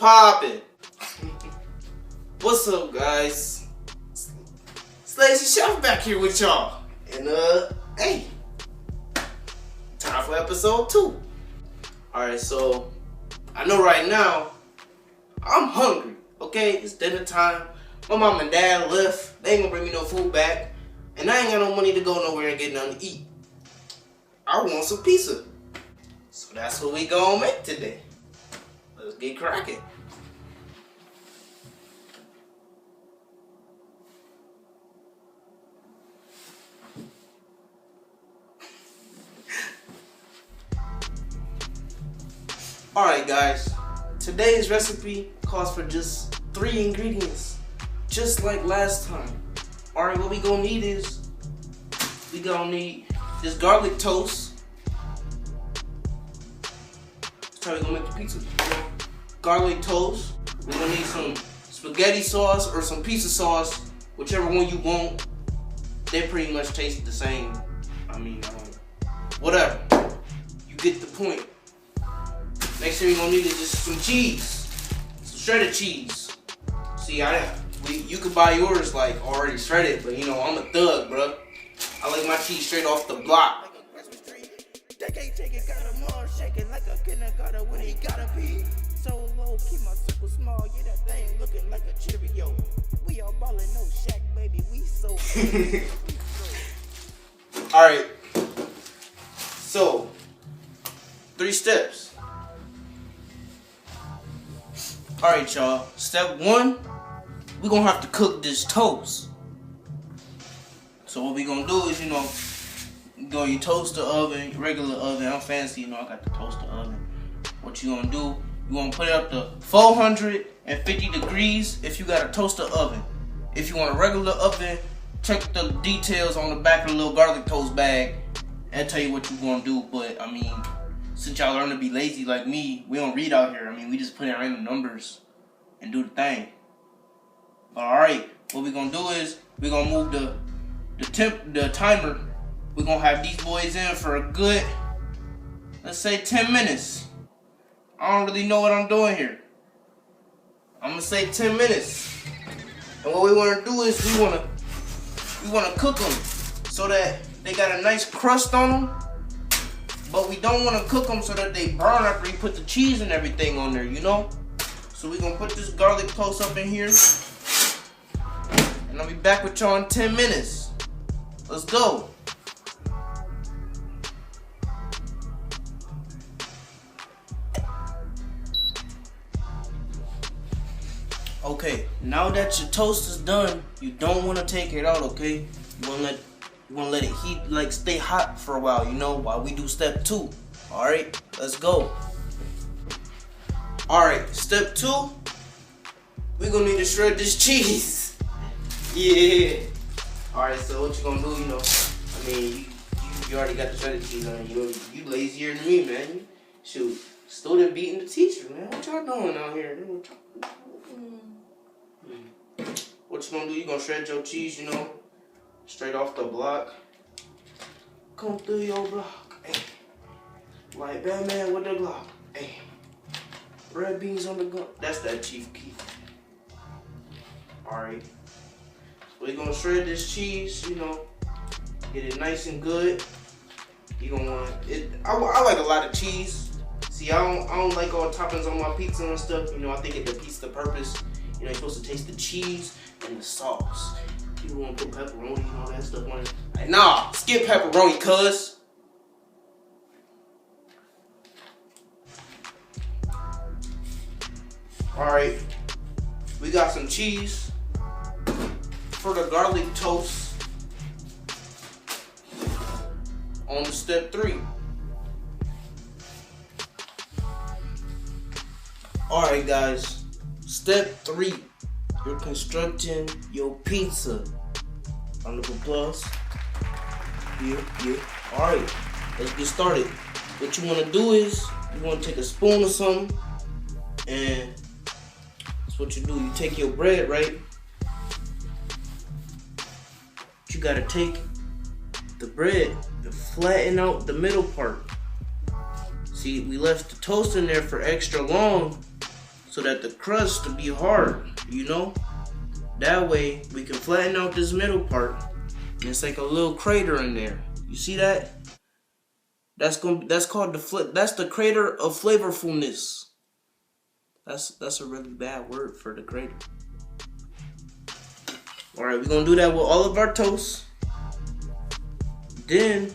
poppin'? What's up, guys? It's Lazy Chef back here with y'all. And hey, time for episode 2. Alright, so I know right now I'm hungry. Okay, it's dinner time. My mom and dad left. They ain't gonna bring me no food back. And I ain't got no money to go nowhere and get nothing to eat. I want some pizza. So that's what we gonna make today. Let's get cracking. Alright guys, today's recipe calls for just 3 ingredients, just like last time. Alright, what we gonna need is, we gonna need this garlic toast. That's how we gonna make the pizza. Garlic toast. We're gonna need some spaghetti sauce or some pizza sauce, whichever one you want. They pretty much taste the same. I mean, whatever. You get the point. Next thing we're gonna need is just some cheese, some shredded cheese. See, you could buy yours like already shredded, but you know I'm a thug, bro. I like my cheese straight off the block. They can't take it, got them all shaking like a kindergarten when he gotta be. So low, keep my circle small, yeah, that thing looking like a Cheerio. We all ballin', no shack, baby, we so. Alright, so 3 steps. Alright, y'all. Step 1, we're gonna have to cook this toast. So what we gonna do is, you toast the oven, regular oven. I'm fancy, I got the toaster oven. What you gonna do, you gonna put it up to 450 degrees if you got a toaster oven. If you want a regular oven, check the details on the back of the little garlic toast bag and tell you what you gonna do. But I mean, since y'all learn to be lazy like me, we don't read out here. I mean, we just put in random numbers and do the thing. Alright, what we're gonna do is we're gonna move the timer. We're gonna have these boys in for a good, let's say 10 minutes. I don't really know what I'm doing here. I'm gonna say 10 minutes. And what we wanna do is we wanna cook them so that they got a nice crust on them. But we don't want to cook them so that they burn after you put the cheese and everything on there, So we're going to put this garlic toast up in here. And I'll be back with y'all in 10 minutes. Let's go. Okay, now that your toast is done, you don't want to take it out, okay? You want to let it heat, stay hot for a while, while we do step 2. Alright, let's go. Alright, step 2, we're going to need to shred this cheese. Yeah. Alright, so what you going to do, I mean, you already got the shredded cheese on you. You lazier than me, man. Shoot, student beating the teacher, man. What y'all doing out here? What you going to do, you going to shred your cheese, straight off the block. Come through your block. Hey. Like Batman with the block. Hey. Red beans on the gun. That's that Chief Keef. Alright. So we're gonna shred this cheese, get it nice and good. You're gonna want it. I like a lot of cheese. See, I don't like all toppings on my pizza and stuff. I think it defeats the purpose. You're supposed to taste the cheese and the sauce. You want to put pepperoni and all that stuff on it. Like, nah, skip pepperoni, cuz. Alright, we got some cheese for the garlic toast on to step 3. Alright guys, step 3. You're constructing your pizza. Round of applause. Yeah. Alright, let's get started. What you want to do is, you want to take a spoon or something, and that's what you do. You take your bread, right? You got to take the bread and flatten out the middle part. See, we left the toast in there for extra long, so that the crust will be hard, you know? That way we can flatten out this middle part, and it's like a little crater in there. You see that? That's called that's the crater of flavorfulness. That's a really bad word for the crater. Alright, we're gonna do that with all of our toast. Then,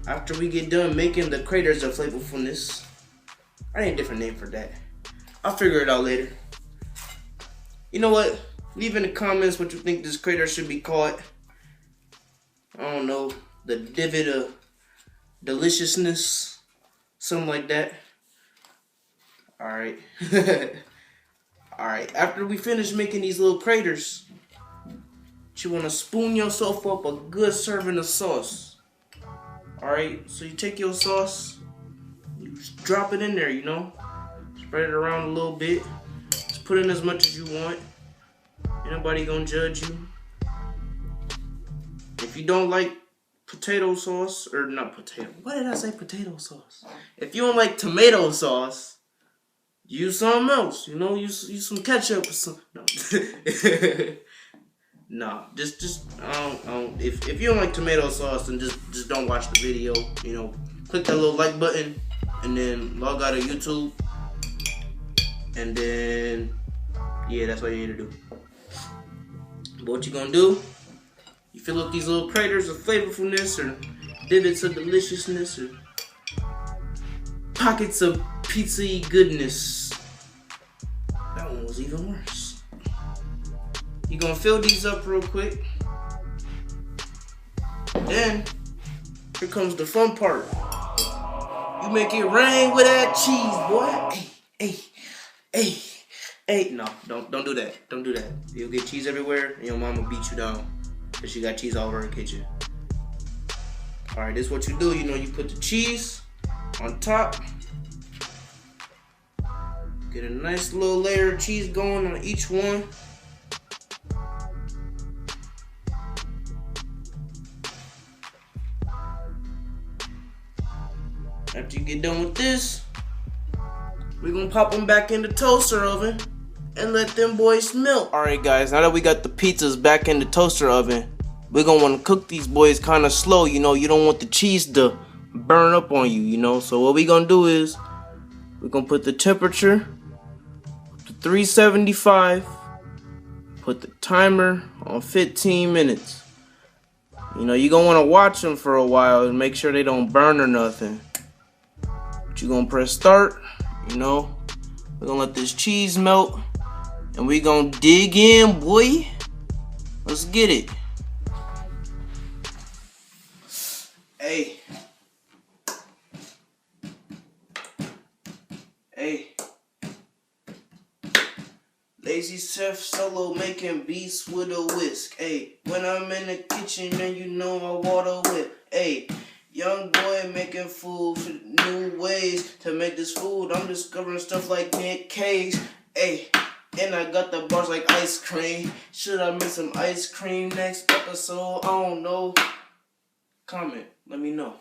after we get done making the craters of flavorfulness, I need a different name for that. I'll figure it out later. You know what? Leave in the comments what you think this crater should be called. I don't know. The divot of deliciousness. Something like that. Alright. Alright. After we finish making these little craters, you want to spoon yourself up a good serving of sauce. Alright. So you take your sauce. You just drop it in there, you know. Spread it around a little bit. Just put in as much as you want. Ain't nobody gonna judge you. If you don't like potato sauce, or not potato, why did I say potato sauce? If you don't like tomato sauce, use something else, you know, use some ketchup or something. No. Nah, just if you don't like tomato sauce, then just don't watch the video, you know. Click that little like button, and then log out of YouTube, and then, yeah, that's what you need to do. But what you gonna do, you fill up these little craters of flavorfulness, or divots of deliciousness, or pockets of pizza-y goodness. That one was even worse. You're gonna fill these up real quick. Then, here comes the fun part. You make it rain with that cheese, boy. Hey. No, don't do that. Don't do that. You'll get cheese everywhere, and your mama beat you down because she got cheese all over her kitchen. Alright, this is what you do. You know, you put the cheese on top. Get a nice little layer of cheese going on each one. After you get done with this, we're gonna pop them back in the toaster oven and let them boys melt. Alright guys, now that we got the pizzas back in the toaster oven, we're gonna want to cook these boys kind of slow, you know. You don't want the cheese to burn up on you, you know. So what we're gonna do is, we're gonna put the temperature to 375, put the timer on 15 minutes. You know, you're gonna want to watch them for a while and make sure they don't burn or nothing. But you're gonna press start, you know. We're gonna let this cheese melt, and we're gonna dig in, boy. Let's get it. Hey. Lazy Chef Solo making beats with a whisk. Hey, when I'm in the kitchen, man, you know I water whip. Hey, young boy making food for new ways to make this food. I'm discovering stuff like pancakes. Hey, and I got the bars like ice cream. Should I make some ice cream next episode? I don't know. Comment, let me know.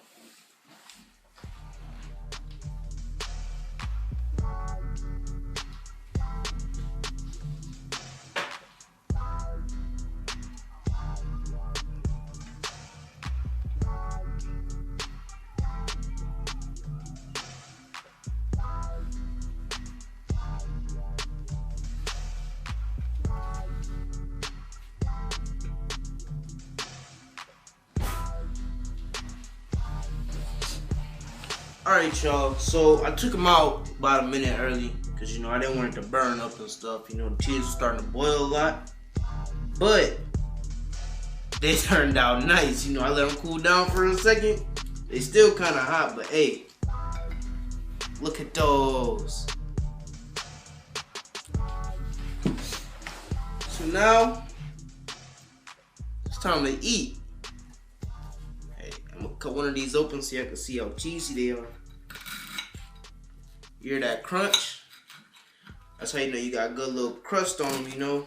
Alright y'all, so I took them out about a minute early because, you know, I didn't want it to burn up and stuff. You know, the cheese was starting to boil a lot, but they turned out nice. You know, I let them cool down for a second. They still kind of hot, but hey, look at those. So now it's time to eat. Hey, I'm gonna cut one of these open so I can see how cheesy they are. You hear that crunch? That's how you know you got a good little crust on them, you know.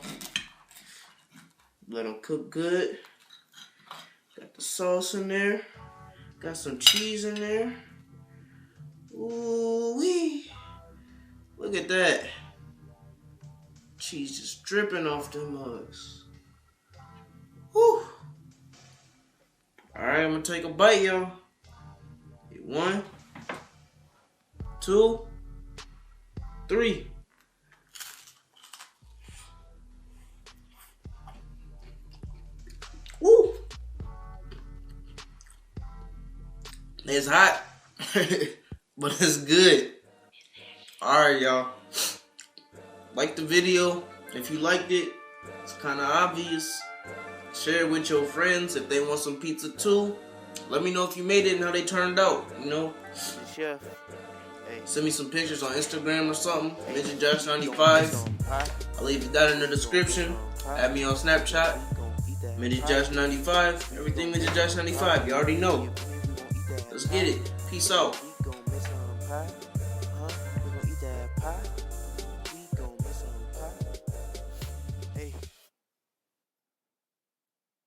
Let them cook good. Got the sauce in there. Got some cheese in there. Ooh-wee. Look at that. Cheese just dripping off them mugs. Whew. Alright, I'm gonna take a bite, y'all. 1, 2, 3. Woo! It's hot, but it's good. Alright, y'all. Like the video. If you liked it, it's kind of obvious. Share it with your friends if they want some pizza too. Let me know if you made it and how they turned out, you know. Chef. Hey. Send me some pictures on Instagram or something. Midget Josh 95. I'll leave that in the description. Add me on Snapchat. Midget Josh 95. Everything Midget Josh 95. You already know. Let's get it. Peace out.